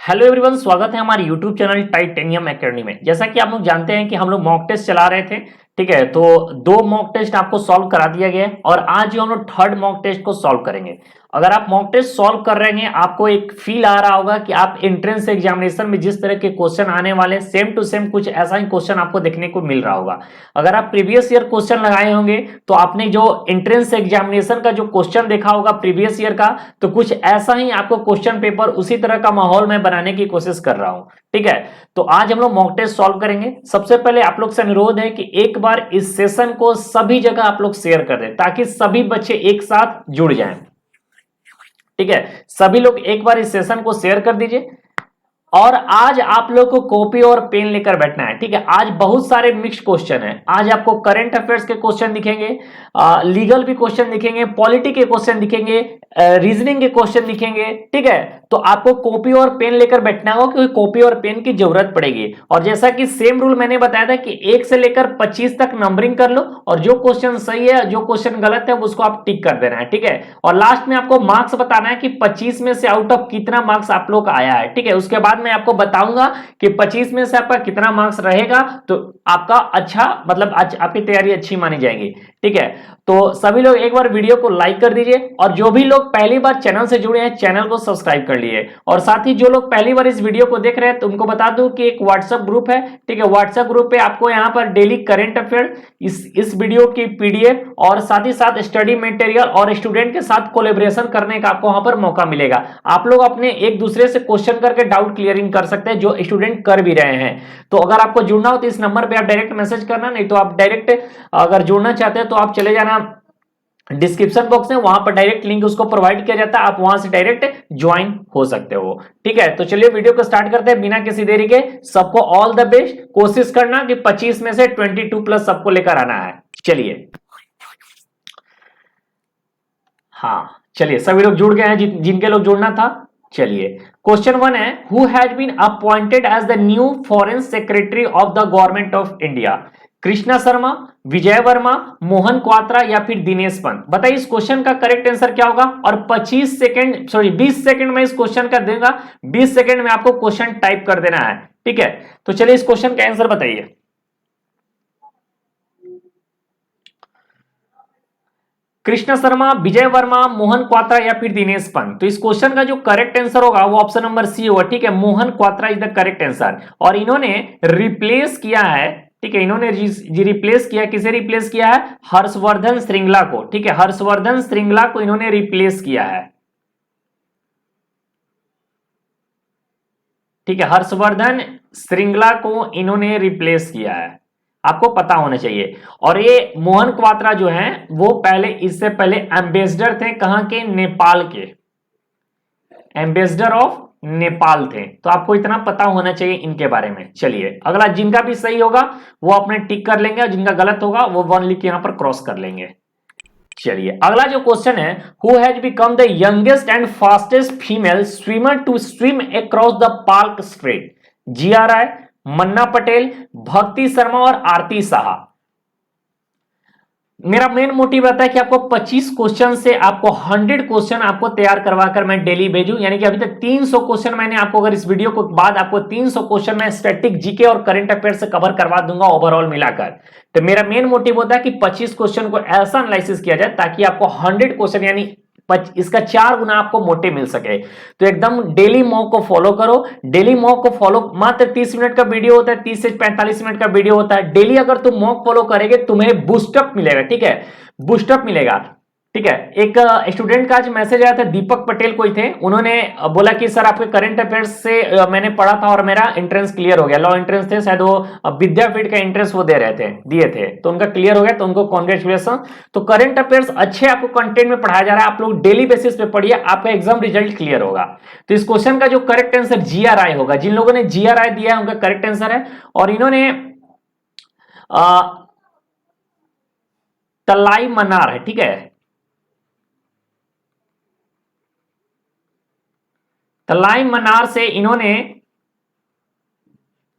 Hello everyone, स्वागत है हमारे यूट्यूब चैनल टाइटेनियम एकेडमी में। जैसा कि आप लोग जानते हैं कि हम लोग मॉक टेस्ट चला रहे थे, ठीक है। तो दो मॉक टेस्ट आपको सॉल्व करा दिया गया है और आज जो हम लोग थर्ड मॉक टेस्ट को सॉल्व करेंगे। अगर आप मॉक टेस्ट सॉल्व कर रहे हैं, आपको एक फील आ रहा होगा कि आप एंट्रेंस एग्जामिनेशन में जिस तरह के क्वेश्चन आने वाले सेम टू सेम कुछ ऐसा ही क्वेश्चन आपको देखने को मिल रहा होगा। अगर आप प्रीवियस ईयर क्वेश्चन लगाए होंगे तो आपने जो एंट्रेंस एग्जामिनेशन का जो क्वेश्चन देखा होगा प्रीवियस ईयर का, तो कुछ ऐसा ही आपको क्वेश्चन पेपर उसी तरह का माहौल में बनाने की कोशिश कर रहा हूं, ठीक है। तो आज हम लोग मॉक टेस्ट सॉल्व करेंगे। सबसे पहले आप लोग से अनुरोध है कि एक बार इस सेशन को सभी जगह आप लोग शेयर कर दें ताकि सभी बच्चे एक साथ जुड़ जाएं, ठीक है। सभी लोग एक बार इस सेशन को शेयर कर दीजिए और आज आप लोग को कॉपी और पेन लेकर बैठना है, ठीक है। आज बहुत सारे मिक्स्ड क्वेश्चन हैं। आज आपको करंट अफेयर्स के क्वेश्चन दिखेंगे, लीगल भी क्वेश्चन दिखेंगे, पॉलिटी के क्वेश्चन दिखेंगे, रीजनिंग के क्वेश्चन दिखेंगे, ठीक है। तो आपको कॉपी और पेन लेकर बैठना होगा क्योंकि कॉपी और पेन की जरूरत पड़ेगी। और जैसा कि सेम रूल मैंने बताया था कि 1 से लेकर 25 तक नंबरिंग कर लो और जो क्वेश्चन सही है जो क्वेश्चन गलत है उसको आप टिक कर देना है, ठीक है। और लास्ट में आपको मार्क्स बताना है कि 25 में से आउट ऑफ कितना मार्क्स आप लोग का आया है, ठीक है। उसके बाद मैं आपको बताऊंगा कि 25 में से आपका कितना मार्क्स रहेगा तो आपका अच्छा मतलब आपकी तैयारी अच्छी मानी जाएगी, ठीक है। तो सभी लोग एक बार वीडियो को लाइक कर दीजिए और जो भी लोग पहली बार चैनल से जुड़े हैं चैनल को सब्सक्राइब कर लिए। और साथ ही जो लोग पहली बार इस वीडियो को देख रहे हैं तो उनको बता दूं कि एक व्हाट्सएप ग्रुप है, ठीक है। व्हाट्सएप ग्रुप पे आपको यहां पर डेली करंट अफेयर, इस वीडियो की पीडीएफ और साथ ही साथ स्टडी मटेरियल और स्टूडेंट के साथ कोलैबोरेशन करने का आपको वहां पर मौका मिलेगा। आप लोग अपने एक दूसरे से क्वेश्चन करके डाउट क्लियरिंग कर सकते हैं जो स्टूडेंट कर भी रहे हैं। तो अगर आपको जुड़ना हो तो इस नंबर पे आप डायरेक्ट मैसेज करना, नहीं तो आप डायरेक्ट अगर जुड़ना चाहते हैं तो आप चले जाना डिस्क्रिप्शन बॉक्स में, वहां पर डायरेक्ट लिंक उसको प्रोवाइड किया जाता है, आप वहां से डायरेक्ट ज्वाइन हो सकते हो, ठीक है। तो चलिए वीडियो को स्टार्ट करते हैं बिना किसी देरी के। सबको ऑल द बेस्ट। कोशिश करना कि 25 में से 22 प्लस सबको लेकर आना है। चलिए, हाँ चलिए, सभी लोग जुड़ गए हैं जिनके लोग जुड़ना था। चलिए, क्वेश्चन 1 है, who has been appointed as the new foreign secretary of the government of India? Krishna Sharma, Vijay Verma, Mohan Kwatra या फिर दिनेश पंत? बताइए इस क्वेश्चन का करेक्ट आंसर क्या होगा। और 20 सेकंड में इस क्वेश्चन का देगा, 20 सेकंड में आपको क्वेश्चन टाइप कर देना है, ठीक है। तो चलिए इस क्वेश्चन का आंसर बताइए। कृष्णा शर्मा, विजय वर्मा, मोहन क्वात्रा या फिर दिनेश पंत? तो इस क्वेश्चन का जो करेक्ट आंसर होगा वो ऑप्शन नंबर सी होगा, ठीक है। Mohan Kwatra is the correct answer. और इन्होंने रिप्लेस किया है, ठीक है। इन्होंने रिप्लेस किया, किसे रिप्लेस किया है? हर्षवर्धन श्रृंगला को, ठीक है। हर्षवर्धन श्रृंगला को इन्होंने रिप्लेस किया है, ठीक है। हर्षवर्धन श्रृंगला को इन्होंने रिप्लेस किया है, आपको पता होना चाहिए। और ये मोहन क्वात्रा जो हैं वो पहले, इससे पहले एम्बेसडर थे, कहां के? नेपाल के, एम्बेसडर ऑफ नेपाल थे। तो आपको इतना पता होना चाहिए इनके बारे में। चलिए अगला, जिनका भी सही होगा वो अपने टिक कर लेंगे और जिनका गलत होगा वो 1 लिख के यहां पर क्रॉस कर लेंगे। चलिए अगला जो क्वेश्चन है, who has become the youngest and fastest female swimmer to swim across the Palk Strait? Jiya Rai, Manna Patel, Bhakti Sharma और आरती साहा? मेरा मेन मोटिव रहता है कि आपको 25 क्वेश्चन से आपको 100 क्वेश्चन आपको तैयार करवाकर मैं डेली भेजूं। यानी कि अभी तक 300 क्वेश्चन मैंने आपको, अगर इस वीडियो को बाद आपको 300 क्वेश्चन मैं स्टैटिक जीके और करंट अफेयर से कवर करवा दूंगा ओवरऑल मिलाकर। तो मेरा मेन मोटिव होता है कि 25 क्वेश्चन को ऐसा एनालिसिस किया जाए ताकि आपको 100 क्वेश्चन यानी इसका 4 गुना आपको मोटे मिल सके। तो एकदम डेली मॉक को फॉलो करो। डेली मॉक को फॉलो, मात्र 30 मिनट का वीडियो होता है, 30 से 45 मिनट का वीडियो होता है। डेली अगर तुम मॉक फॉलो करेंगे तुम्हें बूस्टअप मिलेगा, ठीक है। बूस्टअप मिलेगा, ठीक है। एक स्टूडेंट का आज मैसेज आया था, दीपक पटेल कोई थे, उन्होंने बोला कि सर आपके करंट अफेयर्स से मैंने पढ़ा था और मेरा एंट्रेंस क्लियर हो गया। लॉ एंट्रेंस थे शायद, वो विद्यापीठ का एंट्रेंस वो दिए थे, तो उनका क्लियर हो गया, तो उनको कॉन्ग्रेचुलेशन। तो करंट अफेयर्स अच्छे आपको कंटेंट में पढ़ाया जा रहा है, आप लोग डेली बेसिस पे पढ़िए, आपका एग्जाम रिजल्ट क्लियर होगा। तो इस क्वेश्चन का जो करेक्ट आंसर जिया राय होगा। जिन लोगों ने जिया राय दिया है उनका करेक्ट आंसर है। और इन्होंने तलाई मन्नार है, ठीक है। तलाई मन्नार से इन्होंने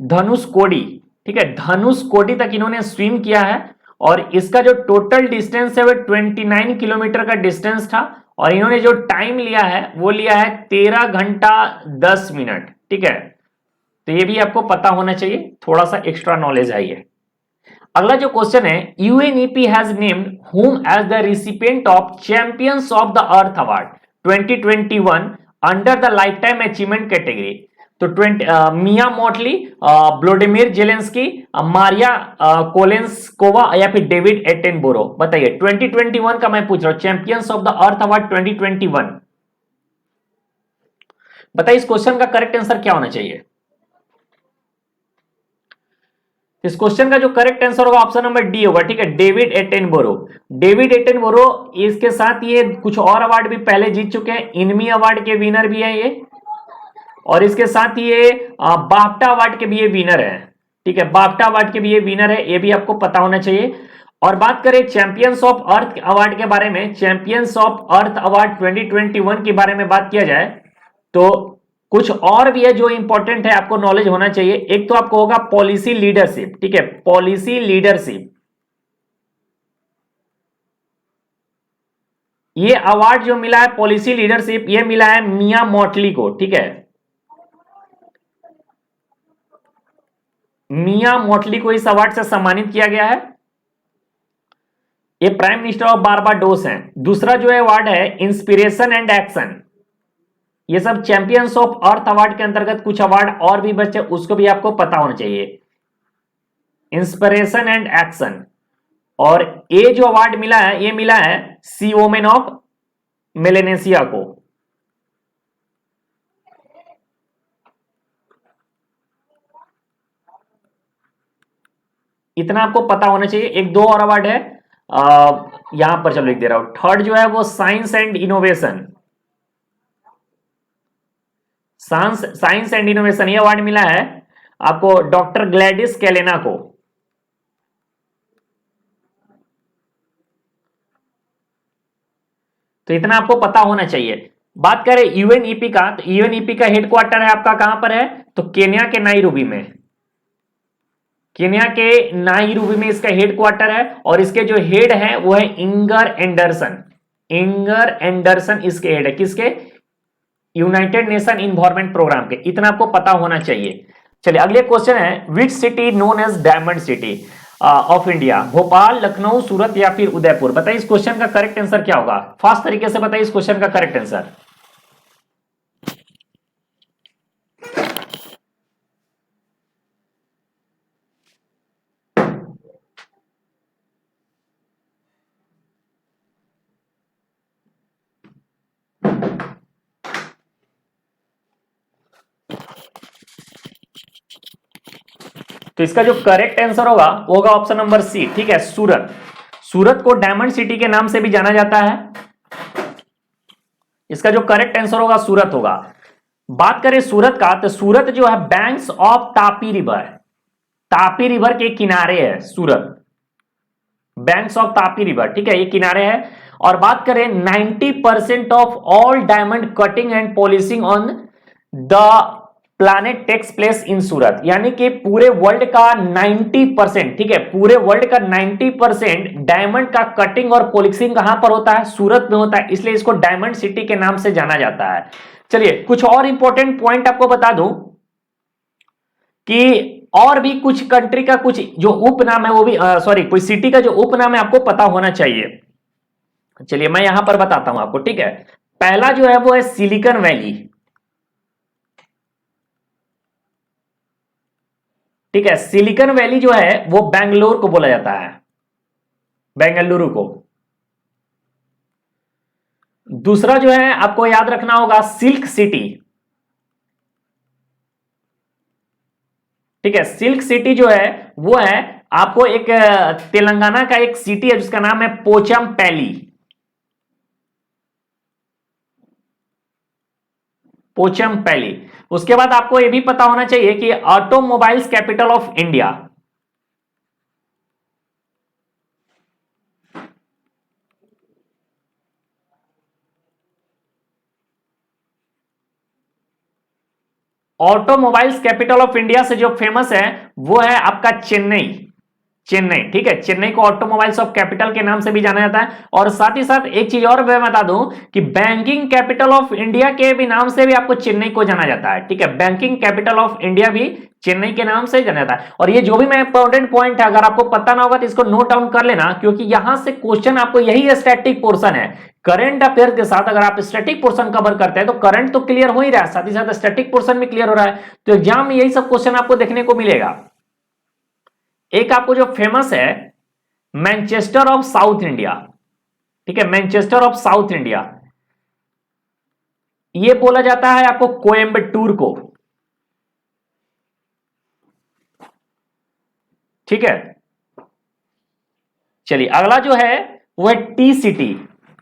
धनुष कोडी, ठीक है, धनुष कोडी तक इन्होंने स्विम किया है। और इसका जो टोटल डिस्टेंस है वो 29 किलोमीटर का डिस्टेंस था। और इन्होंने जो टाइम लिया है वो लिया है 13 घंटा 10 मिनट, ठीक है, तो ये भी आपको पता होना चाहिए, थोड़ा सा एक्स्ट्रा नॉलेज है ये। अगला जो क्वेश्चन है, UNEP has named whom as the recipient of champions of the earth award 2021 under the life time achievement category. तो Mia Mottley, Vladimir Zelensky, Maria Kolesnikova या फिर डेविड एटेनबोरो। बताइए 2021 का मैं पूछ रहा हूं, champions of the earth award 2021। बताइए इस क्वेश्चन का करेक्ट आंसर क्या होना चाहिए। इस क्वेश्चन का जो करेक्ट आंसर होगा ऑप्शन नंबर डी होगा, ठीक है, डेविड एटेनबोरो। डेविड एटेनबोरो, इसके साथ ये कुछ और अवार्ड भी पहले जीत चुके हैं, इनमी अवार्ड के विनर भी है ये, और इसके साथ ये बाफ्टा अवार्ड के भी ये विनर है, ठीक है, बाफ्टा अवार्ड के भी ये विनर है, ये भी आपको पता होना चाहिए। और बात करें चैंपियंस ऑफ अर्थ अवार्ड के बारे में, चैंपियंस ऑफ अर्थ अवार्ड 2021 के बारे में बात किया जाए तो कुछ और भी है जो इंपॉर्टेंट है, आपको नॉलेज होना चाहिए। एक तो आपको होगा पॉलिसी लीडरशिप, ठीक है, पॉलिसी लीडरशिप। ये अवार्ड जो मिला है पॉलिसी लीडरशिप, ये मिला है मिया मोटली को, ठीक है, मिया मोटली को इस अवार्ड से सम्मानित किया गया है। ये प्राइम मिनिस्टर ऑफ बारबाडोस हैं। दूसरा जो अवार्ड है इंस्पिरेशन एंड एक्शन, ये सब चैंपियंस ऑफ अर्थ अवार्ड के अंतर्गत कुछ अवार्ड और भी बचे, उसको भी आपको पता होना चाहिए, इंस्पिरेशन एंड एक्शन। और ये जो अवार्ड मिला है, ये मिला है सी वोमेन ऑफ मेलेनेशिया को। इतना आपको पता होना चाहिए। एक दो और अवार्ड है, यहां पर चलो लिख दे रहा हूं। थर्ड जो है वो science and innovation, science and innovation, ये अवार्ड मिला है आपको डॉक्टर ग्लैडिस कैलेना को। तो इतना आपको पता होना चाहिए। बात करें यूएनईपी का, तो यूएनईपी का हेडक्वार्टर है आपका कहां पर है, तो केन्या के नाइरोबी में, केन्या के नाइरोबी में इसका हेडक्वार्टर है। और इसके जो हेड है वो है इंगर एंडरसन, इंगर एंडरसन इसके हेड है, किसके, यूनाइटेड नेशन इन्वायरमेंट प्रोग्राम के। इतना आपको पता होना चाहिए। चलिए अगले क्वेश्चन है, which city known as diamond city of India, Bhopal, Lucknow, Surat या फिर उदयपुर। बताइए इस क्वेश्चन का करेक्ट आंसर क्या होगा, फास्ट तरीके से बताइए इस क्वेश्चन का करेक्ट आंसर। तो इसका जो करेक्ट आंसर होगा वो होगा ऑप्शन नंबर सी, ठीक है, सूरत। सूरत को डायमंड सिटी के नाम से भी जाना जाता है। इसका जो करेक्ट आंसर होगा सूरत होगा। बात करें सूरत का, तो सूरत जो है banks of Tapi river, Tapi river के किनारे है Surat, banks of Tapi river, ठीक है, ये किनारे है। और बात करें 90% of all diamond cutting and polishing on the planet takes place in Surat, यानी कि पूरे वर्ल्ड का 90%, ठीक है, पूरे वर्ल्ड का 90% डायमंड का कटिंग और पॉलिशिंग कहां पर होता है, सूरत में होता है, इसलिए इसको डायमंड सिटी के नाम से जाना जाता है। चलिए कुछ और इंपॉर्टेंट पॉइंट आपको बता दूं कि और भी कुछ कंट्री का कुछ जो उपनाम है वो भी सॉरी कोई सिटी का जो उपनाम है आपको पता होना चाहिए। चलिए मैं यहां पर बताता हूं आपको, ठीक है। पहला जो है वो है सिलिकॉन वैली, ठीक है, सिलिकॉन वैली जो है वो बेंगलोर को बोला जाता है, बेंगलुरु को। दूसरा जो है आपको याद रखना होगा सिल्क सिटी, ठीक है, सिल्क सिटी जो है वो है आपको एक तेलंगाना का एक सिटी है जिसका नाम है पोचमपल्ली, पोचमपल्ली। उसके बाद आपको यह भी पता होना चाहिए कि automobiles capital of India, automobiles capital of India से जो फेमस है वो है आपका चेन्नई, चेन्नई, ठीक है। चेन्नई को ऑटोमोबाइल्स ऑफ कैपिटल के नाम से भी जाना जाता है। और साथ ही साथ एक चीज और मैं बता दूं कि बैंकिंग कैपिटल ऑफ इंडिया के भी नाम से भी आपको चेन्नई को जाना जाता है, ठीक है। बैंकिंग कैपिटल ऑफ इंडिया भी चेन्नई के नाम से जाना जाता है। और ये जो भी मैं इंपॉर्टेंट पॉइंट है, अगर आपको पता ना होगा तो इसको नोट डाउन कर लेना, क्योंकि यहां से क्वेश्चन आपको, यही स्टैटिक पोर्शन है। करंट अफेयर के साथ अगर आप स्टैटिक पोर्शन कवर करते हैं तो करंट तो क्लियर हो ही रहा है, साथ ही साथ स्टैटिक पोर्शन भी क्लियर हो रहा है। तो एग्जाम में यही सब क्वेश्चन आपको देखने को मिलेगा। एक आपको जो फेमस है मैनचेस्टर ऑफ साउथ इंडिया, ठीक है, मैनचेस्टर ऑफ साउथ इंडिया, यह बोला जाता है आपको कोयम्बटूर को, ठीक है। चलिए अगला जो है वो है टी सिटी,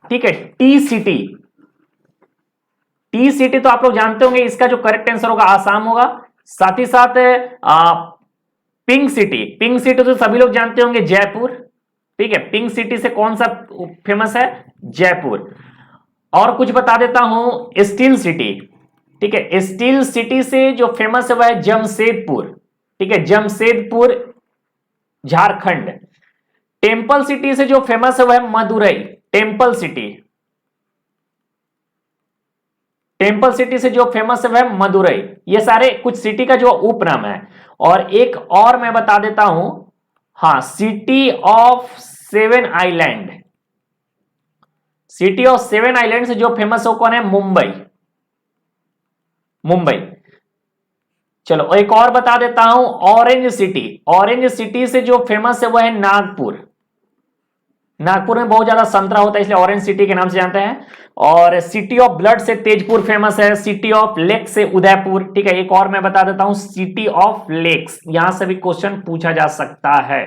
ठीक है। टी सिटी, टी सिटी तो आप लोग जानते होंगे, इसका जो करेक्ट आंसर होगा आसाम होगा। साथ ही साथ पिंक सिटी, पिंक सिटी तो सभी लोग जानते होंगे जयपुर, ठीक है। पिंक सिटी से कौन सा फेमस है? जयपुर। और कुछ बता देता हूं, स्टील सिटी, ठीक है। स्टील सिटी से जो फेमस है वह है जमशेदपुर, ठीक है, जमशेदपुर झारखंड। टेंपल सिटी से जो फेमस है वह है Madurai, temple city, temple city से जो फेमस है वह है मदुरई। ये सारे कुछ सिटी का जो उपनाम है। और एक और मैं बता देता हूं, हां, city of seven island, city of seven island से जो फेमस है वो कौन है? मुंबई, मुंबई। चलो एक और बता देता हूं, ऑरेंज सिटी, ऑरेंज सिटी से जो फेमस है वह है नागपुर। नागपुर में बहुत ज्यादा संतरा होता है इसलिए ऑरेंज सिटी के नाम से जानते हैं। और सिटी ऑफ ब्लड से तेजपुर फेमस है, सिटी ऑफ लेक से उदयपुर, ठीक है। एक और मैं बता देता हूं, सिटी ऑफ लेक्स, यहां से भी क्वेश्चन पूछा जा सकता है।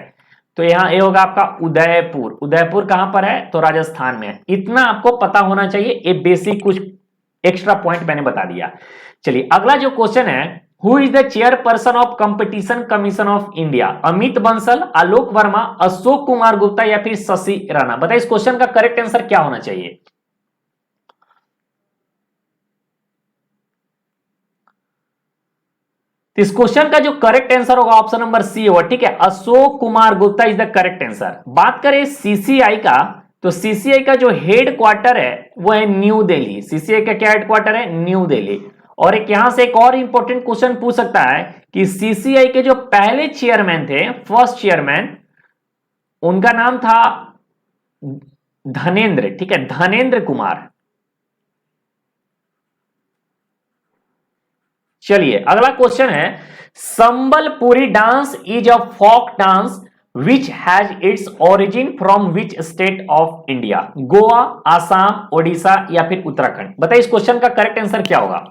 तो यहां ये होगा आपका उदयपुर। उदयपुर कहां पर है? तो राजस्थान में है। इतना आपको पता होना चाहिए, ये बेसिक कुछ एक्स्ट्रा पॉइंट मैंने बता दिया। चलिए अगला जो क्वेश्चन है, who is the chairperson of competition commission of India? Amit Bansal, Alok Verma, Ashok Kumar Gupta या फिर शशि राणा? बताइए इस क्वेश्चन का करेक्ट आंसर क्या होना चाहिए? इस क्वेश्चन का जो करेक्ट आंसर होगा ऑप्शन नंबर सी होगा, ठीक है। Ashok Kumar Gupta is the correct answer. बात करें सीसीआई का, तो सीसीआई का जो हेड क्वार्टर है वो है न्यू दिल्ली। सीसीआई का क्या हेड क्वार्टर है? न्यू दिल्ली। और एक यहां से एक और इंपॉर्टेंट क्वेश्चन पूछ सकता है कि सीसीआई के जो पहले चेयरमैन थे, फर्स्ट चेयरमैन, उनका नाम था धनेंद्र, ठीक है, धनेंद्र कुमार। चलिए अगला क्वेश्चन है, Sambalpuri dance is a folk dance which has its origin from which state of India? Goa, Assam, Odisha या फिर उत्तराखंड? बताइए इस क्वेश्चन का करेक्ट आंसर क्या होगा?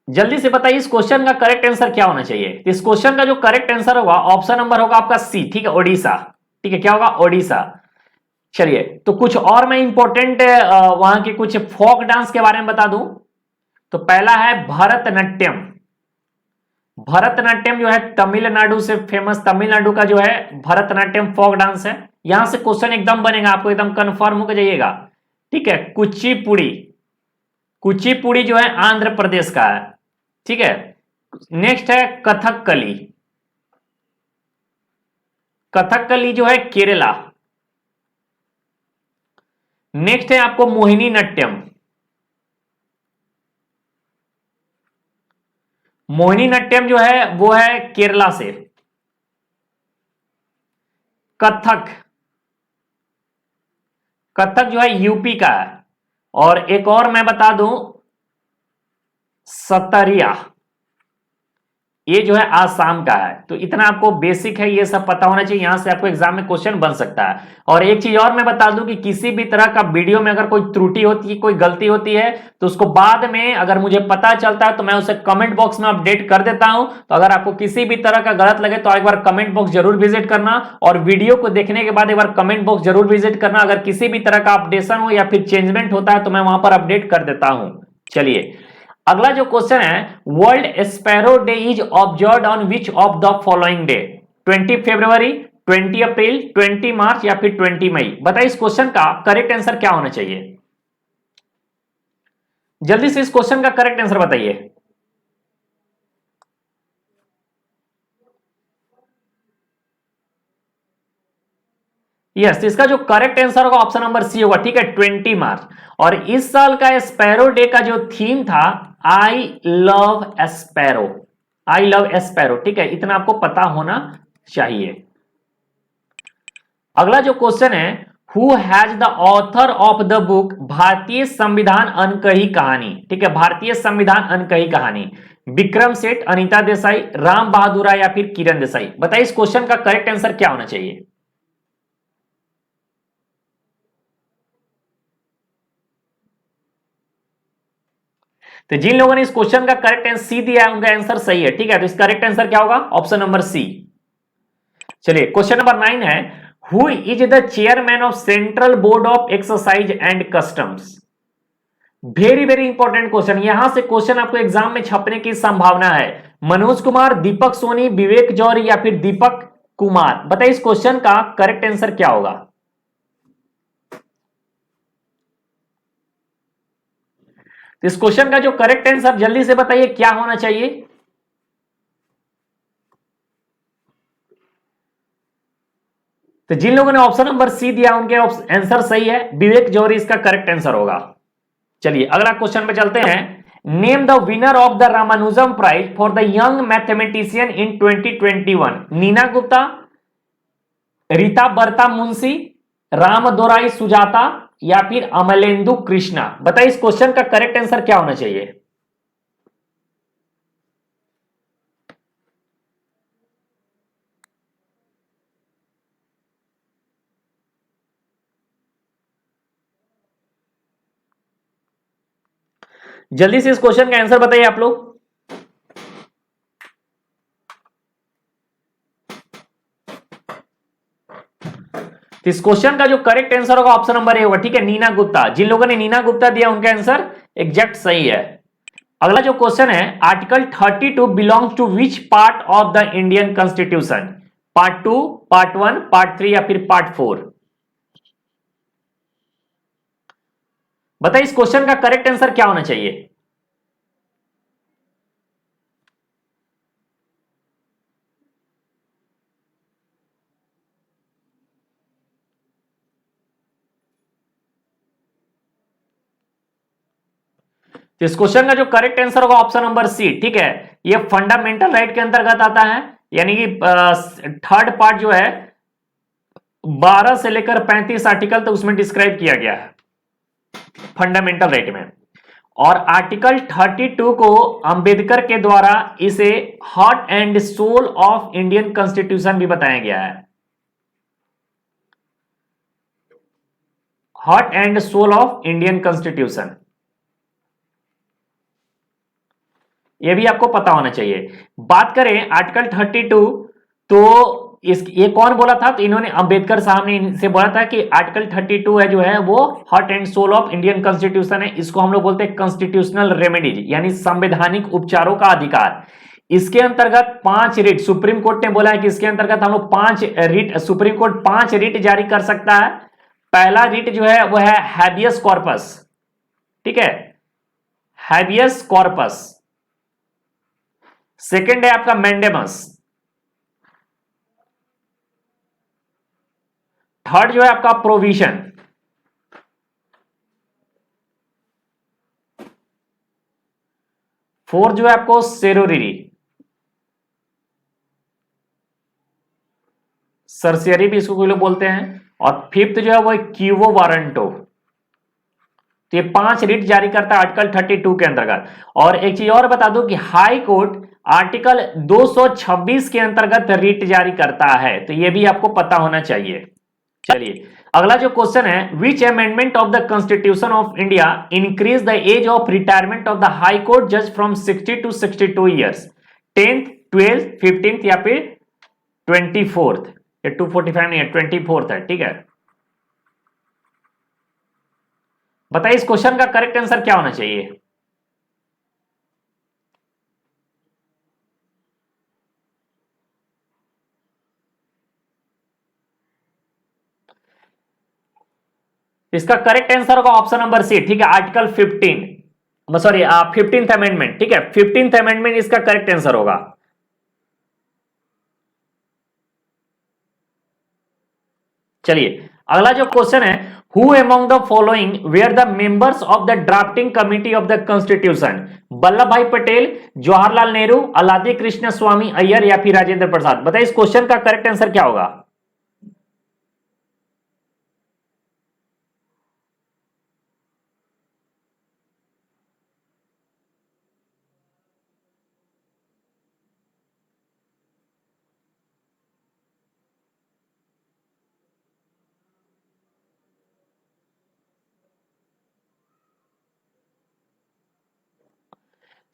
जल्दी से बताइए इस क्वेश्चन का करेक्ट आंसर क्या होना चाहिए? इस क्वेश्चन का जो करेक्ट आंसर होगा ऑप्शन नंबर होगा आपका सी, ठीक है, ओडिशा, ठीक है। क्या होगा? ओडिशा। चलिए तो कुछ और मैं इंपॉर्टेंट वहां के कुछ फोक डांस के बारे में बता दूं। तो पहला है भरतनाट्यम। भरतनाट्यम जो है तमिलनाडु से फेमस, तमिलनाडु का जो है भरतनाट्यम फोक डांस है। यहां से क्वेश्चन एकदम बनेगा, आपको एकदम कंफर्म होकर जाइएगा, ठीक है। कुचिपुड़ी, कुचिपुड़ी जो है आंध्र प्रदेश का है, ठीक है। नेक्स्ट है कथकली, कथकली जो है केरला। नेक्स्ट है आपको मोहिनी नट्यम, मोहिनी नट्यम जो है वो है केरला से। कथक, कथक जो है यूपी का है। और एक और मैं बता दूं, सतरिया, ये जो है आसाम का है। तो इतना आपको बेसिक है, ये सब पता होना चाहिए, यहां से आपको एग्जाम में क्वेश्चन बन सकता है। और एक चीज और मैं बता दूं कि किसी भी तरह का वीडियो में अगर कोई त्रुटि होती है, कोई गलती होती है, तो उसको बाद में अगर मुझे पता चलता है तो मैं उसे कमेंट बॉक्स में अपडेट कर देता हूं। तो अगर आपको किसी भी तरह का गलत लगे तो एक बार कमेंट बॉक्स जरूर विजिट करना, और वीडियो को देखने के बाद एक बार कमेंट बॉक्स जरूर विजिट करना। अगर किसी भी तरह का अपडेशन हो या फिर चेंजमेंट होता है तो मैं वहां पर अपडेट कर देता हूं। चलिए अगला जो क्वेश्चन है, world sparrow day is observed on which of the following day? 20 फरवरी, 20 अप्रैल, 20 मार्च या फिर 20 मई? बताइए इस क्वेश्चन का करेक्ट आंसर क्या होना चाहिए? जल्दी से इस क्वेश्चन का करेक्ट आंसर बताइए। यस, इसका जो करेक्ट आंसर होगा ऑप्शन नंबर सी होगा, ठीक है, 20 मार्च। और इस साल का स्पैरो डे का जो थीम था, आई लव एस्पैरो, आई लव एस्पैरो, ठीक है, इतना आपको पता होना चाहिए। अगला जो क्वेश्चन है, who has the author of the book भारतीय संविधान अनकही कहानी, ठीक है, भारतीय संविधान अनकही कहानी, विक्रम सेठ, अनीता देसाई, राम बहादुर या फिर किरण देसाई। बताइए इस क्वेश्चन का करेक्ट आंसर क्या होना चाहिए। तो जिन लोगों ने इस क्वेश्चन का करेक्ट आंसर सी दिया है उनका आंसर सही है, ठीक है, तो इस करेक्ट आंसर क्या होगा, ऑप्शन नंबर सी। चलिए क्वेश्चन नंबर 9 है, who is the chairman of central board of exercise and customs. Very very important question, यहां से क्वेश्चन आपको एग्जाम में छपने की संभावना है। मनोज कुमार, दीपक सोनी, विवेक जौहरी या फिर दीपक कुमार। बताइए इस क्वेश्चन का करेक्ट आंसर क्या होगा। तो इस क्वेश्चन का जो करेक्ट आंसर जल्दी से बताइए क्या होना चाहिए। तो जिन लोगों ने ऑप्शन नंबर सी दिया उनके आंसर सही है, विवेक जौहरी इसका करेक्ट आंसर होगा। चलिए अगला क्वेश्चन पे चलते हैं। Name the winner of the Ramanujan prize for the young mathematician in 2021। Neena Gupta, Rita Barta Munshi, Ram Dorai Sujatha या फिर अमलेंदु कृष्णा। बताइए इस क्वेश्चन का करेक्ट आंसर क्या होना चाहिए। जल्दी से इस क्वेश्चन का आंसर बताइए आप लोग। तो इस क्वेश्चन का जो करेक्ट आंसर होगा ऑप्शन नंबर ए होगा, ठीक है, नीना गुप्ता। जिन लोगों ने नीना गुप्ता दिया उनका आंसर एग्जैक्ट सही है। अगला जो क्वेश्चन है, article 32 belongs to which part of the Indian constitution. Part 2, part 1, part 3 या फिर पार्ट 4। बताइए इस क्वेश्चन का करेक्ट आंसर क्या होना चाहिए। तो इस क्वेश्चन का जो करेक्ट आंसर होगा ऑप्शन नंबर सी, ठीक है, ये फंडामेंटल राइट के अंतर्गत आता है, यानी कि थर्ड पार्ट जो है 12 से लेकर 35 आर्टिकल तो उसमें डिस्क्राइब किया गया है फंडामेंटल राइट में। और आर्टिकल 32 को अंबेडकर के द्वारा इसे heart and soul of Indian constitution भी बताया गया है, heart and soul of Indian constitution, ये भी आपको पता होना चाहिए। बात करें आर्टिकल 32, तो ये कौन बोला था, तो इन्होंने अंबेडकर साहब ने इनसे बोला था कि आर्टिकल 32 है जो है वो heart and soul of Indian constitution है, इसको हम लोग बोलते हैं कॉन्स्टिट्यूशनल रेमेडीज, यानी संवैधानिक उपचारों का अधिकार। इसके अंतर्गत 5 रिट, सुप्रीम कोर्ट ने बोला है कि इसके अंतर्गत हम लोग 5 रिट, सुप्रीम कोर्ट 5 रिट जारी कर सकता है। पहला रिट जो है वो है हैबियस कॉर्पस, ठीक है, हैबियस कॉर्पस। सेकेंड है आपका मैंडेमस। थर्ड जो है आपका प्रोविजन। फोर्थ जो है आपको सेरोरी, सरसियरी भी इसको कोई लोग बोलते हैं। और फिफ्थ जो है वो क्यूवो वारंटो। तो ये 5 रिट जारी करता है आर्टिकल 32 के अंतर्गत। और एक चीज और बता दूं कि हाई कोर्ट आर्टिकल 226 के अंतर्गत रिट जारी करता है, तो ये भी आपको पता होना चाहिए। चलिए अगला जो क्वेश्चन है, which amendment of the constitution of India increase the age of retirement of the high court जज from 60 to 62 years. 10th, 12th, 15th या फिर 24th। ये 245 नहीं है, 24th है, ठीक है। बताइए इस क्वेश्चन का करेक्ट आंसर क्या होना चाहिए। इसका करेक्ट आंसर होगा ऑप्शन नंबर सी, ठीक है, आर्टिकल 15। सॉरी 15th अमेंडमेंट, ठीक है, 15th अमेंडमेंट इसका करेक्ट आंसर होगा। चलिए अगला जो क्वेश्चन है, who among the following were the members of the drafting committee of the constitution? Vallabhbhai Patel, Jawaharlal Nehru, अलादी Krishna स्वामी अय्यर या फिर राजेंद्र प्रसाद? बताइए इस क्वेश्चन का करेक्ट आंसर क्या होगा।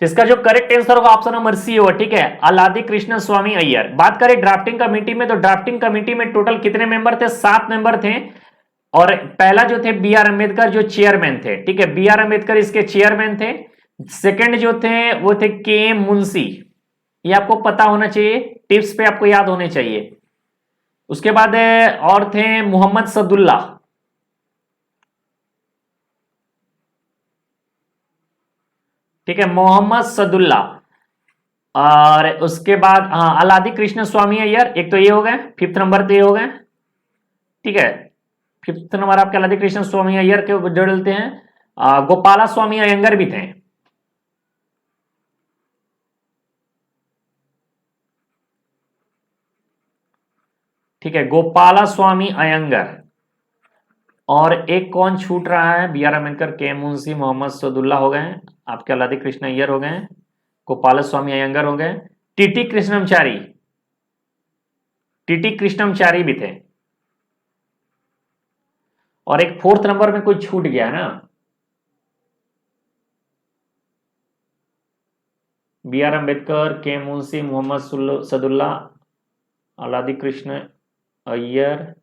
तो इसका जो करेक्ट आंसर होगा ऑप्शन नंबर सी होगा, ठीक है, अलादी कृष्ण स्वामी अय्यर। बात करें ड्राफ्टिंग कमेटी में, तो ड्राफ्टिंग कमेटी में टोटल कितने मेंबर थे? 7 मेंबर थे। और पहला जो थे बी आर अम्बेडकर जो चेयरमैन थे, ठीक है, बी आर अम्बेडकर इसके चेयरमैन थे। सेकंड जो थे वो थे के एम मुंशी, ये आपको पता होना चाहिए, टिप्स पे आपको याद होने चाहिए। उसके बाद और थे मोहम्मद सदुल्ला, ठीक है, मोहम्मद सदुल्ला। और उसके बाद हाँ अलादी कृष्ण स्वामी अय्यर, एक तो ये हो गए, फिफ्थ नंबर तो ये हो गए, ठीक है। फिफ्थ नंबर आपके अलादी कृष्ण स्वामी अय्यर के जोड़ लेते हैं। गोपाला स्वामी अयंगर भी थे, ठीक है, गोपाला स्वामी अयंगर। और एक कौन छूट रहा है? बी आर अम्बेडकर, के मुंशी, मोहम्मद सदुल्ला हो गए, आपके अलादी कृष्ण अय्यर हो गए, गोपाल स्वामी अयंगर हो गए, टीटी कृष्णमचारी, टीटी कृष्णमचारी भी थे। और एक फोर्थ नंबर में कोई छूट गया है ना, बी आर अम्बेडकर, के मुंशी, मोहम्मद सदुल्ला, अलादी कृष्ण अय्यर,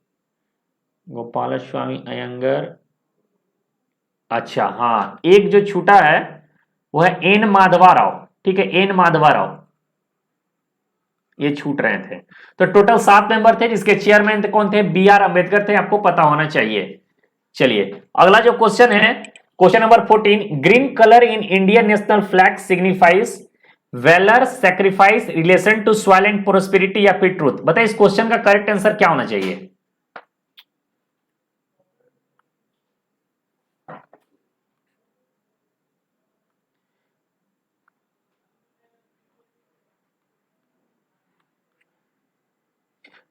गोपाल स्वामी अयंगर। अच्छा हाँ, एक जो छूटा है वो है एन माधवा राव, ठीक है, एन माधवा राव, ये छूट रहे थे। तो टोटल 7 मेंबर थे, जिसके चेयरमैन थे कौन थे? बी आर अम्बेडकर थे, आपको पता होना चाहिए। चलिए अगला जो क्वेश्चन है, question number 14, green colour in Indian national flag signifies valour, sacrifice, relation to soil and prosperity या फिर ट्रूथ? बताइए इस क्वेश्चन का करेक्ट आंसर क्या होना चाहिए।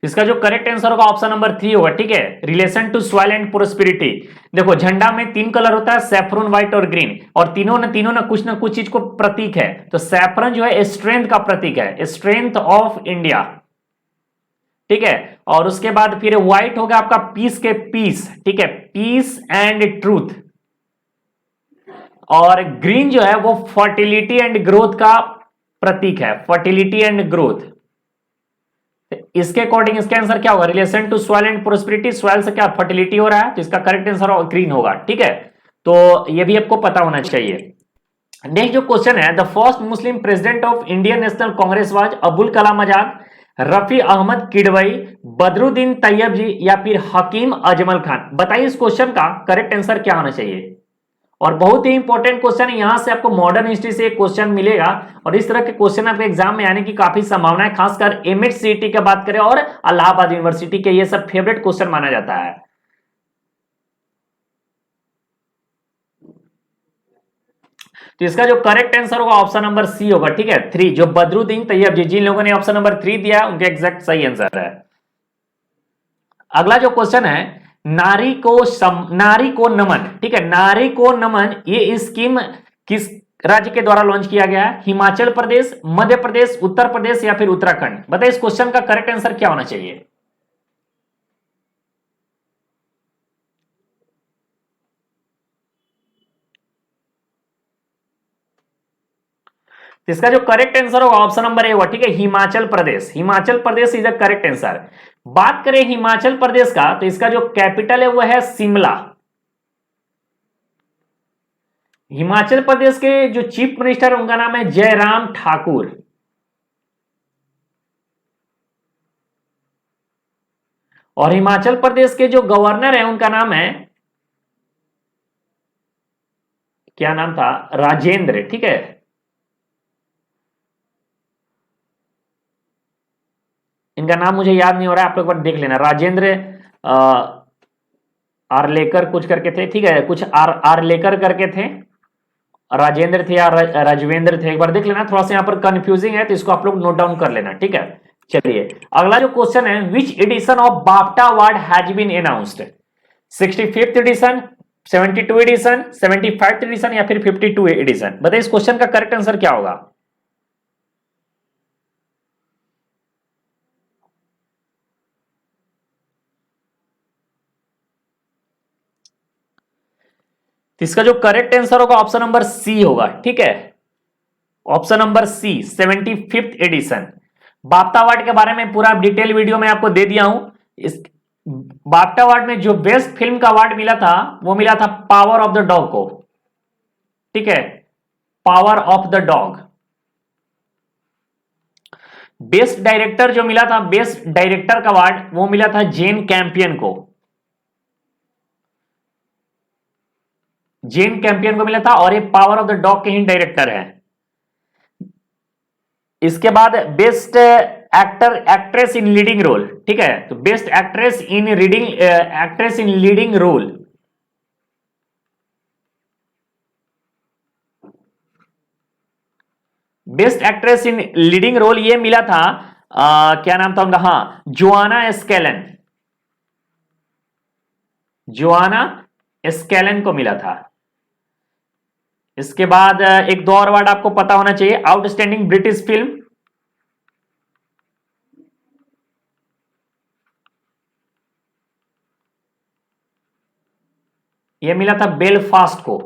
इसका जो करेक्ट आंसर होगा ऑप्शन नंबर 3 होगा, ठीक है, relation to soil and prosperity. देखो झंडा में 3 कलर होता है, सैफरन, व्हाइट और ग्रीन, और तीनों ने कुछ ना कुछ चीज को प्रतीक है। तो सैफरन जो है स्ट्रेंथ का प्रतीक है, स्ट्रेंथ ऑफ इंडिया, ठीक है। और उसके बाद फिर व्हाइट होगा आपका पीस के पीस, ठीक है, पीस एंड ट्रूथ। और ग्रीन जो है वो फर्टिलिटी एंड ग्रोथ का प्रतीक है, फर्टिलिटी एंड ग्रोथ। इसके अकॉर्डिंग इसका आंसर क्या होगा? Relation to soil and prosperity, soil से क्या फर्टिलिटी हो रहा है, तो इसका करेक्ट आंसर ग्रीन होगा, ठीक है। तो ये भी आपको पता होना चाहिए। नेक्स्ट जो क्वेश्चन है, the first Muslim president of Indian National Congress was Abul Kalam Azad, Rafi Ahmed Kidwai, Badruddin Tyabji या फिर हकीम अजमल खान? बताइए इस क्वेश्चन का करेक्ट आंसर क्या होना चाहिए। और बहुत ही इंपॉर्टेंट क्वेश्चन है, यहां से आपको मॉडर्न हिस्ट्री से एक क्वेश्चन मिलेगा, और इस तरह के क्वेश्चन आपके एग्जाम में आने की काफी संभावना है, खासकर एमएचसीईटी की बात करें और इलाहाबाद यूनिवर्सिटी के, ये सब फेवरेट क्वेश्चन माना जाता है। तो इसका जो करेक्ट आंसर होगा ऑप्शन नंबर सी होगा, ठीक है, 3, जो बदरुद्दीन तैयब जी। जिन लोगों ने ऑप्शन नंबर 3 दिया उनके एग्जैक्ट सही आंसर है। अगला जो क्वेश्चन है, नारी को नमन, ठीक है, नारी को नमन, ये स्कीम किस राज्य के द्वारा लॉन्च किया गया है? हिमाचल प्रदेश, मध्य प्रदेश, उत्तर प्रदेश या फिर उत्तराखंड? बताइए इस क्वेश्चन का करेक्ट आंसर क्या होना चाहिए। तो इसका जो करेक्ट आंसर होगा ऑप्शन नंबर ए होगा, ठीक है, Himachal Pradesh. Himachal Pradesh is the correct answer. बात करें हिमाचल प्रदेश का, तो इसका जो कैपिटल है वो है शिमला। हिमाचल प्रदेश के जो चीफ मिनिस्टर उनका नाम है जयराम ठाकुर। और हिमाचल प्रदेश के जो गवर्नर है उनका नाम है क्या नाम था, राजेंद्र, ठीक है, इनका नाम मुझे याद नहीं हो रहा है, आप लोग एक बार देख लेना। राजेंद्र आर्लेकर कुछ करके थे, ठीक है, कुछ आर्लेकर करके थे, राजेंद्र थे या राजवेंद्र थे, एक बार देख लेना, थोड़ा सा यहाँ पर कंफ्यूजिंग है तो इसको आप लोग नोट डाउन कर लेना, ठीक है। चलिए अगला जो क्वेश्चन है, which edition of BAFTA award has been announced, 65th edition, 72 edition, 75th edition या फिर 52 एडिशन, बताइए इस क्वेश्चन का करेक्ट आंसर क्या होगा। तो इसका जो करेक्ट आंसर होगा ऑप्शन नंबर सी होगा, ठीक है, option number C 75th edition. BAFTA award के बारे में पूरा डिटेल वीडियो में आपको दे दिया हूं। इस बाफ्टा अवार्ड में जो बेस्ट फिल्म का अवार्ड मिला था वो मिला था पावर ऑफ द डॉग को, ठीक है, power of the dog. Best director जो मिला था, बेस्ट डायरेक्टर का अवार्ड वो मिला था जेन कैंपियन को, जेन कैंपियन को मिला था, और ये पावर ऑफ द डॉग के ही डायरेक्टर है। इसके बाद best actor actress in leading role, ठीक है, तो best actress in leading role, best actress in leading role ये मिला था क्या नाम था उनका, हाँ, जोआना स्केलन, जोआना स्केलन को मिला था। इसके बाद एक दो और वर्ड आपको पता होना चाहिए, आउटस्टैंडिंग ब्रिटिश फिल्म, यह मिला था बेलफास्ट को,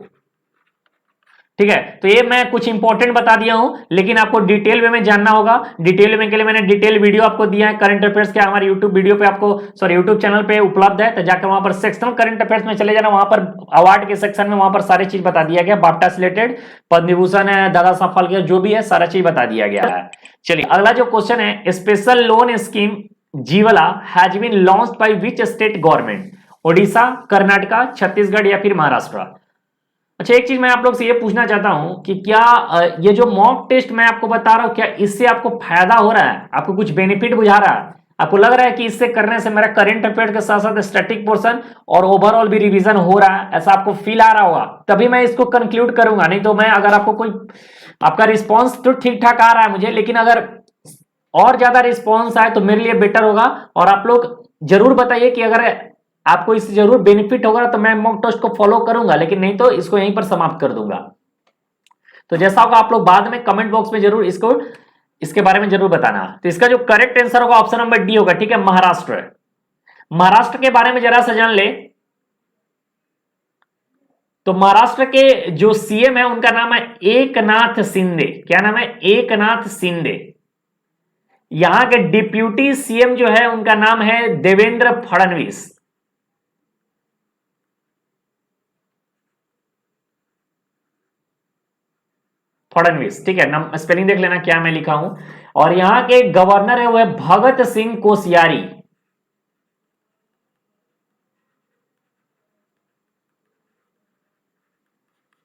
ठीक है। तो ये मैं कुछ इंपॉर्टेंट बता दिया हूं, लेकिन आपको डिटेल वे में जानना होगा। डिटेल वे के लिए मैंने डिटेल वीडियो आपको दिया है, करंट अफेयर्स के हमारे यूट्यूब वीडियो पे आपको, सॉरी यूट्यूब चैनल पे उपलब्ध है, तो जाकर वहां पर सेक्शनल करंट अफेयर्स में चले जाना, वहां पर अवार्ड के सेक्शन में वहां पर सारी चीज बता दिया गया, बाफ्टा से रिलेटेड, पद्म विभूषण है, दादा साहब फाल्के जो भी है सारा चीज बता दिया गया है। चलिए अगला जो क्वेश्चन है, special loan scheme Jivhala has been launched by which state government, Odisha, Karnataka, Chhattisgarh या फिर महाराष्ट्र। अच्छा एक चीज मैं आप लोग से ये पूछना चाहता हूं कि क्या ये जो मॉक टेस्ट मैं आपको बता रहा हूं, क्या इससे आपको फायदा हो रहा है, आपको कुछ बेनिफिट बुझा रहा है, आपको लग रहा है कि इससे करने से मेरा करंट अफेयर के साथ साथ स्टैटिक पोर्शन और ओवरऑल भी रिवीजन हो रहा है, ऐसा आपको फील आ रहा होगा, तभी मैं इसको कंक्लूड करूंगा। नहीं तो मैं, अगर आपको कोई, आपका रिस्पॉन्स तो ठीक ठाक आ रहा है मुझे, लेकिन अगर और ज्यादा रिस्पॉन्स आए तो मेरे लिए बेटर होगा। और आप लोग जरूर बताइए कि अगर आपको इससे जरूर बेनिफिट होगा तो मैं मॉक टेस्ट को फॉलो करूंगा, लेकिन नहीं तो इसको यहीं पर समाप्त कर दूंगा। तो जैसा होगा आप लोग बाद में कमेंट बॉक्स में जरूर इसको, इसके बारे में जरूर बताना। तो इसका जो करेक्ट आंसर होगा ऑप्शन नंबर डी होगा, ठीक है, महाराष्ट्र। महाराष्ट्र के बारे में जरा सा जान ले, तो महाराष्ट्र के जो सीएम है उनका नाम है एकनाथ शिंदे। क्या नाम है, एकनाथ शिंदे। यहां के डिप्यूटी सीएम जो है उनका नाम है देवेंद्र फडणवीस। फडणवीस, ठीक है, नाम स्पेलिंग देख लेना क्या मैं लिखा हूं। और यहां के गवर्नर है वो है भगत सिंह कोश्यारी।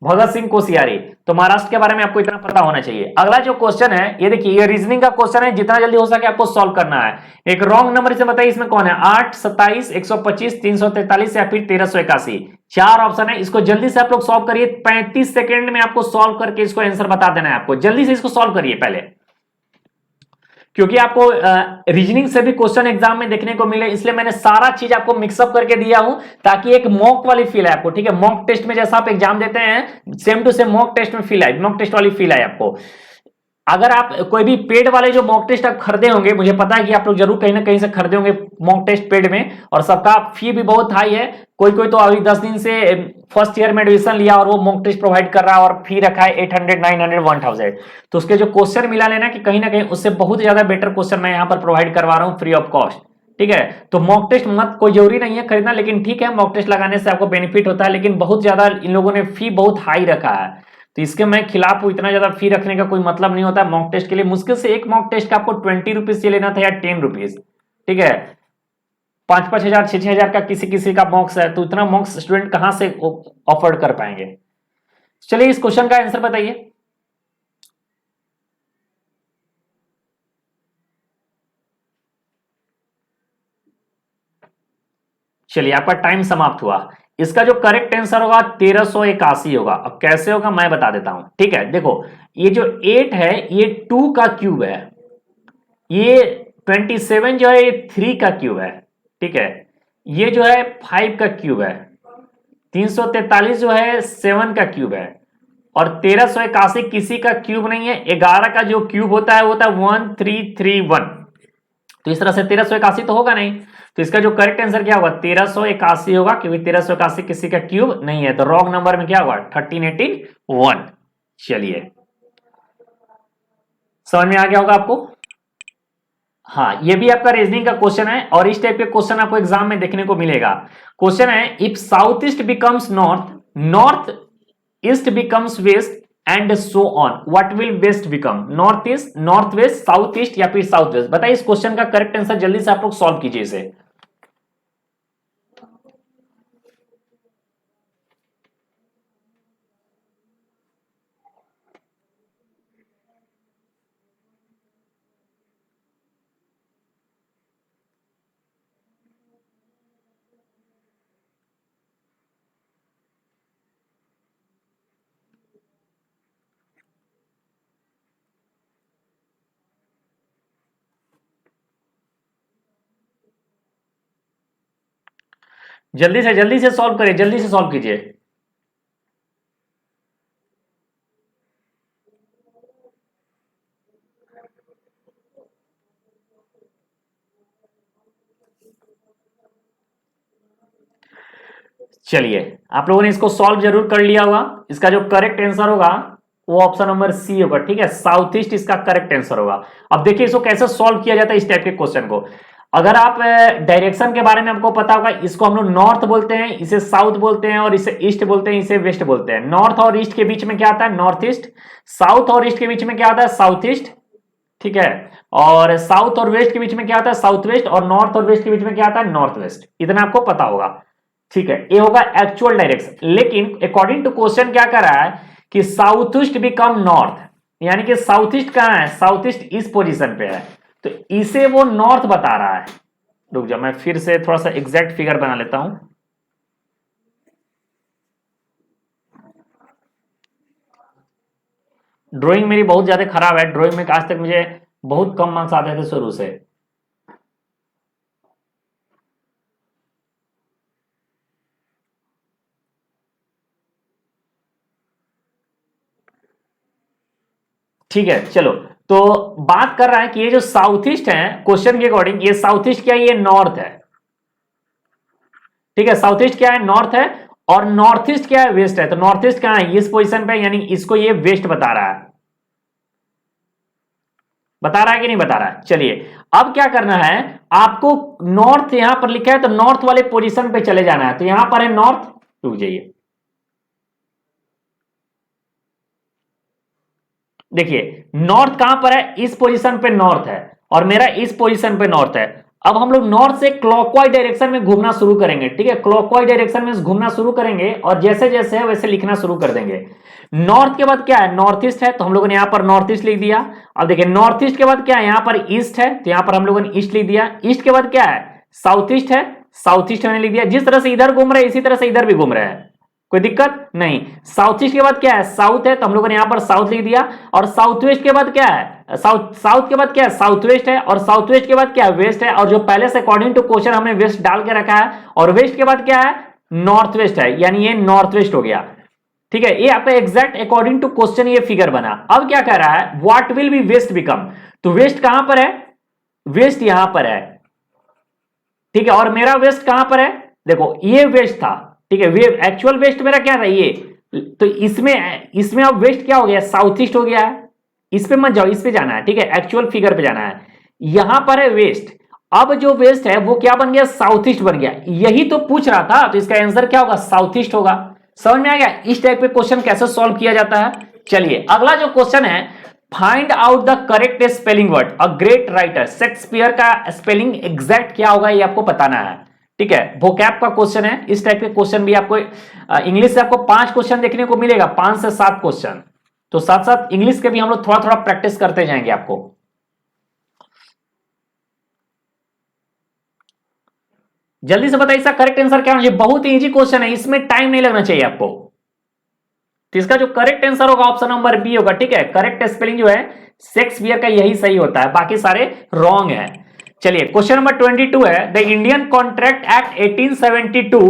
भगत सिंह कोश्यारी। तो महाराष्ट्र के बारे में आपको इतना पता होना चाहिए। अगला जो क्वेश्चन है ये देखिए, ये रीजनिंग का क्वेश्चन है, जितना जल्दी हो सके आपको सॉल्व करना है। एक रॉन्ग नंबर से बताइए इसमें कौन है, 8, 27, 125, 343 या फिर 1381। चार ऑप्शन है, इसको जल्दी से आप लोग सॉल्व करिए। 35 सेकेंड में आपको सॉल्व करके इसको आंसर बता देना है। आपको जल्दी से इसको सॉल्व करिए पहले, क्योंकि आपको रीजनिंग से भी क्वेश्चन एग्जाम में देखने को मिले, इसलिए मैंने सारा चीज आपको मिक्सअप करके दिया हूं, ताकि एक मॉक वाली फील है आपको, ठीक है। मॉक टेस्ट में जैसा आप एग्जाम देते हैं same to same mock test में फील आए, मॉक टेस्ट वाली फील आए आपको। अगर आप कोई भी पेड वाले जो मॉक टेस्ट आप खरीदे होंगे, मुझे पता है कि आप लोग जरूर कहीं ना कहीं से खरीदे होंगे मॉक टेस्ट पेड में, और सबका फी भी बहुत हाई है। कोई कोई तो अभी 10 दिन से फर्स्ट ईयर में एडमिशन लिया और वो मॉक टेस्ट प्रोवाइड कर रहा है, और फी रखा है 800, 900, 1000। तो उसके जो क्वेश्चन मिला लेना कि कहीं ना कहीं उससे बहुत ज्यादा बेटर क्वेश्चन मैं यहाँ पर प्रोवाइड करवा रहा हूँ फ्री ऑफ कॉस्ट, ठीक है। तो मॉक टेस्ट मत, कोई जरूरी नहीं है खरीदना, लेकिन ठीक है मॉक टेस्ट लगाने से आपको बेनिफिट होता है, लेकिन बहुत ज्यादा इन लोगों ने फी बहुत हाई रखा है, तो इसके मैं खिलाफ हूं। इतना ज्यादा फी रखने का कोई मतलब नहीं होता मॉक टेस्ट के लिए। मुश्किल से एक मॉक टेस्ट का आपको 20 रुपीज से लेना था या 10 रुपीज, ठीक है। 5-5 हजार 6-6 हजार का किसी किसी का मॉक्स है, तो इतना मॉक्स स्टूडेंट कहां से अफोर्ड कर पाएंगे। चलिए इस क्वेश्चन का आंसर बताइए। चलिए आपका टाइम समाप्त हुआ। इसका जो करेक्ट आंसर होगा 1381 होगा। अब कैसे होगा मैं बता देता हूं, ठीक है। देखो ये जो 8 है ये 2 का क्यूब है, ये 27 जो है ये 3 का क्यूब है, ठीक है। ये जो है 5 का क्यूब है, 343 जो है 7 का क्यूब है, और 1381 किसी का क्यूब नहीं है। 11 का जो क्यूब होता है वो होता है 1331। तो इस तरह से 1381 तो होगा नहीं, तो इसका जो करेक्ट आंसर क्या होगा 1381 होगा, क्योंकि 1381 किसी का क्यूब नहीं है। तो रॉन्ग नंबर में क्या होगा 1381। चलिए समझ में आ गया होगा आपको। हाँ ये भी आपका रीजनिंग का क्वेश्चन है, और इस टाइप के क्वेश्चन आपको एग्जाम में देखने को मिलेगा। क्वेश्चन है if south east becomes north, north east becomes west and so on, what will west become? North east, north west, south east या फिर साउथ वेस्ट? बताइए इस क्वेश्चन का करेक्ट आंसर जल्दी से आप लोग सॉल्व कीजिए इसे। जल्दी से सॉल्व करिए, जल्दी से सॉल्व कीजिए। चलिए आप लोगों ने इसको सॉल्व जरूर कर लिया होगा। इसका जो करेक्ट आंसर होगा वो ऑप्शन नंबर सी होगा, ठीक है। साउथ ईस्ट इसका करेक्ट आंसर होगा। अब देखिए इसको कैसे सॉल्व किया जाता है इस टाइप के क्वेश्चन को। अगर आप डायरेक्शन के बारे में आपको पता होगा, इसको हम लोग नॉर्थ बोलते हैं, इसे साउथ बोलते हैं, और इसे ईस्ट बोलते हैं, इसे वेस्ट बोलते हैं। नॉर्थ और ईस्ट के बीच में क्या आता है नॉर्थ ईस्ट, साउथ और ईस्ट के बीच में क्या आता है साउथ ईस्ट, ठीक है। और साउथ और वेस्ट के बीच में क्या आता है साउथ वेस्ट, और नॉर्थ और वेस्ट के बीच में क्या आता है नॉर्थ वेस्ट। इतना आपको पता होगा, ठीक है। ये होगा एक्चुअल डायरेक्शन। लेकिन अकॉर्डिंग टू क्वेश्चन क्या कर रहा है कि साउथ ईस्ट बिकम नॉर्थ, यानी कि साउथ ईस्ट कहां है, साउथ ईस्ट इस पोजीशन पे है, तो इसे वो नॉर्थ बता रहा है। रुक जाओ मैं फिर से थोड़ा सा एग्जैक्ट फिगर बना लेता हूं। ड्राइंग मेरी बहुत ज्यादा खराब है, ड्राइंग में आज तक मुझे बहुत कम मार्क्स आते थे शुरू से। ठीक है चलो, तो बात कर रहा है कि ये जो साउथ ईस्ट है क्वेश्चन के अकॉर्डिंग, ये साउथ ईस्ट क्या है, ये नॉर्थ है, ठीक है। साउथ ईस्ट क्या है नॉर्थ है, और नॉर्थ ईस्ट क्या है वेस्ट है। तो नॉर्थ ईस्ट कहां है इस पोजीशन पे, यानी इसको ये वेस्ट बता रहा है। बता रहा है कि नहीं बता रहा है? चलिए अब क्या करना है आपको, नॉर्थ यहां पर लिखा है तो नॉर्थ वाले पोजीशन पे चले जाना है। तो यहां पर है नॉर्थ, रुक जाइए, देखिए नॉर्थ कहां पर है इस पोजीशन पे नॉर्थ है, और मेरा इस पोजीशन पे नॉर्थ है। अब हम लोग नॉर्थ से क्लॉकवाइज डायरेक्शन में घूमना शुरू करेंगे, ठीक है। क्लॉकवाइज डायरेक्शन में घूमना शुरू करेंगे, और जैसे जैसे है वैसे लिखना शुरू कर देंगे। नॉर्थ के बाद क्या है नॉर्थ ईस्ट है, तो हम लोगों ने यहां पर नॉर्थ ईस्ट लिख दिया। अब देखिए नॉर्थ ईस्ट के बाद क्या है यहां पर ईस्ट है, तो यहां पर हम लोगों ने ईस्ट लिख दिया। ईस्ट के बाद क्या है साउथ ईस्ट है, साउथ ईस्ट मैंने लिख दिया। जिस तरह से इधर घूम रहे हैं इसी तरह से इधर भी घूम रहे हैं, कोई दिक्कत नहीं। साउथ ईस्ट के बाद क्या है साउथ है, तो हम लोगों ने यहां पर साउथ लिख दिया। और साउथ वेस्ट के बाद क्या है साउथ, साउथ के बाद क्या है साउथ वेस्ट है, और साउथ वेस्ट के बाद क्या है वेस्ट है। और जो पहले से अकॉर्डिंग टू क्वेश्चन हमने वेस्ट डाल के रखा है, और वेस्ट के बाद क्या है नॉर्थ वेस्ट है, यानी ये नॉर्थ वेस्ट हो गया, ठीक है। ये आपका एग्जैक्ट अकॉर्डिंग टू क्वेश्चन ये फिगर बना। अब क्या कह रहा है what will be west become, तो वेस्ट कहां पर है वेस्ट यहां पर है, ठीक है। और मेरा वेस्ट कहां पर है, देखो ये वेस्ट था, ठीक है। वे एक्चुअल वेस्ट मेरा क्या था ये, तो इसमें इसमें अब वेस्ट क्या हो गया साउथ ईस्ट हो गया है। इस पे मत जाओ, इस पे जाना है, ठीक है। एक्चुअल फिगर पे जाना है। यहां पर है वेस्ट, अब जो वेस्ट है वो क्या बन गया साउथ ईस्ट बन गया। यही तो पूछ रहा था, तो इसका आंसर क्या होगा साउथ ईस्ट होगा। समझ में आ गया इस टाइप के क्वेश्चन कैसे सॉल्व किया जाता है। चलिए अगला जो क्वेश्चन है, find out the correct spelling word a great writer. Shakespeare का स्पेलिंग एग्जैक्ट क्या होगा ये आपको बताना है, ठीक है, वोकैब का क्वेश्चन है। इस टाइप के क्वेश्चन भी आपको इंग्लिश से आपको 5 क्वेश्चन देखने को मिलेगा, 5 से 7 क्वेश्चन। तो साथ साथ इंग्लिश के भी हम लोग थोड़ा थोड़ा प्रैक्टिस करते जाएंगे आपको। जल्दी से बताइए इसका करेक्ट आंसर क्या होना चाहिए। बहुत ही इजी क्वेश्चन है, इसमें टाइम नहीं लगना चाहिए आपको। तो इसका जो करेक्ट आंसर होगा ऑप्शन नंबर बी होगा। ठीक है, करेक्ट स्पेलिंग जो है शेक्सपियर का यही सही होता है, बाकी सारे रॉन्ग है। चलिए क्वेश्चन नंबर 22 है, the Indian contract act 1872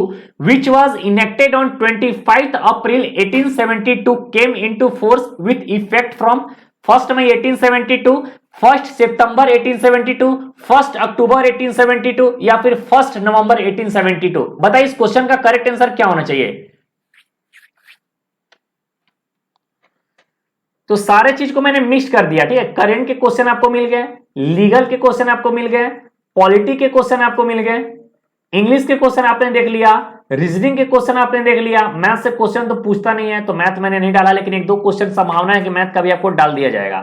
which was enacted on 25 April 1872 came into force with effect from 1 मई 1872, 1 सितंबर 1872, 1 अक्टूबर 1872 या फिर 1 नवंबर 1872। बताइए इस क्वेश्चन का करेक्ट आंसर क्या होना चाहिए। तो सारे चीज को मैंने मिक्स कर दिया। ठीक है, करंट के क्वेश्चन आपको मिल गए, लीगल के क्वेश्चन आपको मिल गए, पॉलिटी के क्वेश्चन आपको मिल गए, इंग्लिश के क्वेश्चन आपने देख लिया, रीजनिंग के क्वेश्चन आपने देख लिया। मैथ से क्वेश्चन तो पूछता नहीं है, तो मैथ मैंने नहीं डाला, लेकिन 1-2 क्वेश्चन संभावना है कि मैथ का भी आपको डाल दिया जाएगा।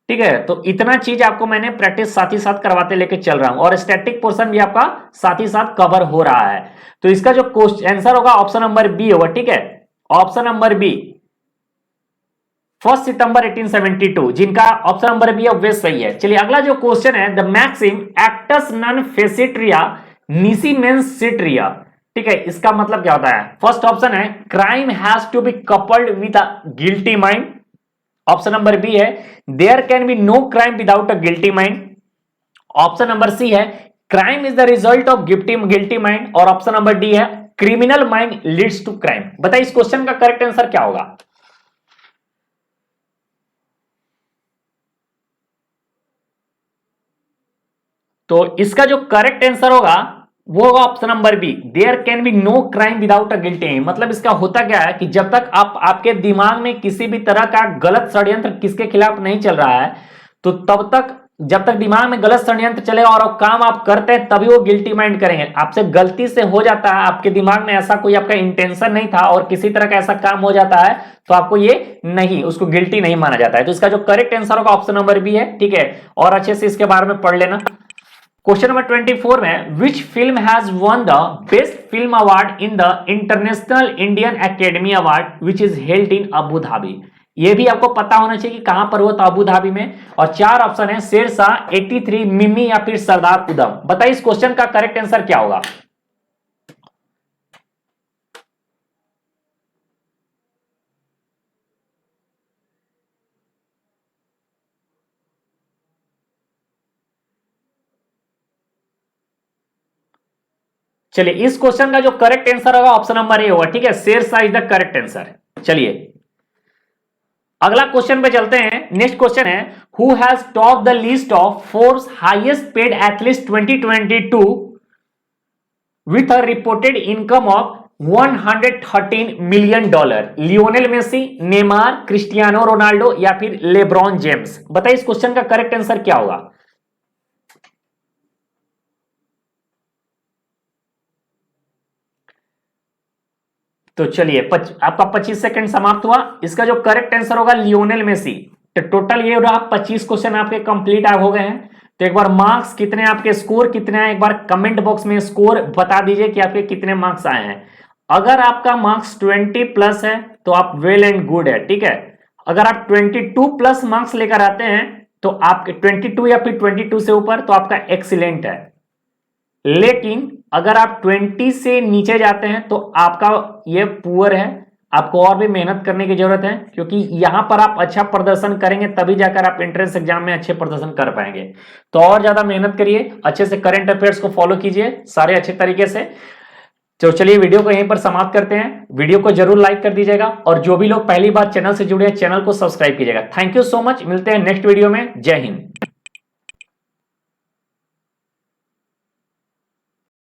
ठीक है, तो इतना चीज आपको मैंने प्रैक्टिस साथ ही साथ करवाते लेके चल रहा हूं, और स्टैटिक पोर्शन भी आपका साथ ही साथ कवर हो रहा है। तो इसका जो क्वेश्चन आंसर होगा ऑप्शन नंबर बी होगा। ठीक है, ऑप्शन नंबर बी 1 सितंबर 1872, जिनका ऑप्शन नंबर बी है वे सही है। चलिए अगला जो क्वेश्चन है, the maxim actus non facit reum nisi mens sit rea. ठीक है, इसका मतलब क्या होता है। फर्स्ट ऑप्शन है crime has to be coupled with a guilty mind. Option number B है there can be no crime without a guilty mind. Option number C है crime is the result of guilty mind. और option number D है criminal mind leads to crime. बताइए इस question का correct answer क्या होगा। तो इसका जो करेक्ट आंसर होगा वो होगा option number B, there can be no crime without a guilty. मतलब इसका होता क्या है कि जब तक आपके दिमाग में किसी भी तरह का गलत षड्यंत्र किसके खिलाफ नहीं चल रहा है, तो तब तक जब तक दिमाग में गलत षड्यंत्र चलेगा और काम आप करते हैं तभी वो गिल्टी माइंड करेंगे। आपसे गलती से हो जाता है, आपके दिमाग में ऐसा कोई आपका इंटेंशन नहीं था और किसी तरह का ऐसा काम हो जाता है, तो आपको ये नहीं, उसको गिल्टी नहीं माना जाता है। तो इसका जो करेक्ट आंसर होगा ऑप्शन नंबर बी है। ठीक है, और अच्छे से इसके बारे में पढ़ लेना। क्वेश्चन नंबर 24 में which film has one the best film award in the international Indian academy award which is held in Abu Dhabi. ये भी आपको पता होना चाहिए कि कहां पर हुआ था, अबू धाबी में। और 4 ऑप्शन है शेरशाह, 83, मिमी या फिर सरदार उधम। बताइए इस क्वेश्चन का करेक्ट आंसर क्या होगा। चलिए इस क्वेश्चन का जो करेक्ट आंसर होगा ऑप्शन नंबर ए होगा। ठीक है, Sher Shah is the correct answer. चलिए अगला क्वेश्चन पे चलते हैं। नेक्स्ट क्वेश्चन है who has top the list of Forbes highest paid athletes 2022 with a reported income of $113 million. Lionel Messi, Neymar, Cristiano Ronaldo या फिर लेब्रॉन जेम्स। बताइए इस क्वेश्चन का करेक्ट आंसर क्या होगा। तो चलिए आपका 25 सेकंड समाप्त हुआ। इसका जो करेक्ट आंसर होगा लियोनेल मेसी। तो टोटल ये रहा 25 क्वेश्चन आपके कंप्लीट हो गए हैं। तो एक बार मार्क्स कितने, आपके स्कोर कितने हैं, एक बार कमेंट बॉक्स में स्कोर बता दीजिए कि आपके कितने मार्क्स आए हैं। अगर आपका मार्क्स 20 प्लस है तो आप वेल एंड गुड है। ठीक है, अगर आप 22 प्लस मार्क्स लेकर आते हैं तो आपके 22 या फिर 22 से ऊपर तो आपका एक्सीलेंट है। लेकिन अगर आप 20 से नीचे जाते हैं तो आपका ये पुअर है, आपको और भी मेहनत करने की जरूरत है, क्योंकि यहां पर आप अच्छा प्रदर्शन करेंगे तभी जाकर आप एंट्रेंस एग्जाम में अच्छे प्रदर्शन कर पाएंगे। तो और ज्यादा मेहनत करिए, अच्छे से करंट अफेयर्स को फॉलो कीजिए सारे अच्छे तरीके से। तो चलिए वीडियो को यहीं पर समाप्त करते हैं। वीडियो को जरूर लाइक कर दीजिएगा और जो भी लोग पहली बार चैनल से जुड़े हैं चैनल को सब्सक्राइब कीजिएगा। थैंक यू सो मच, मिलते हैं नेक्स्ट वीडियो में। जय हिंद।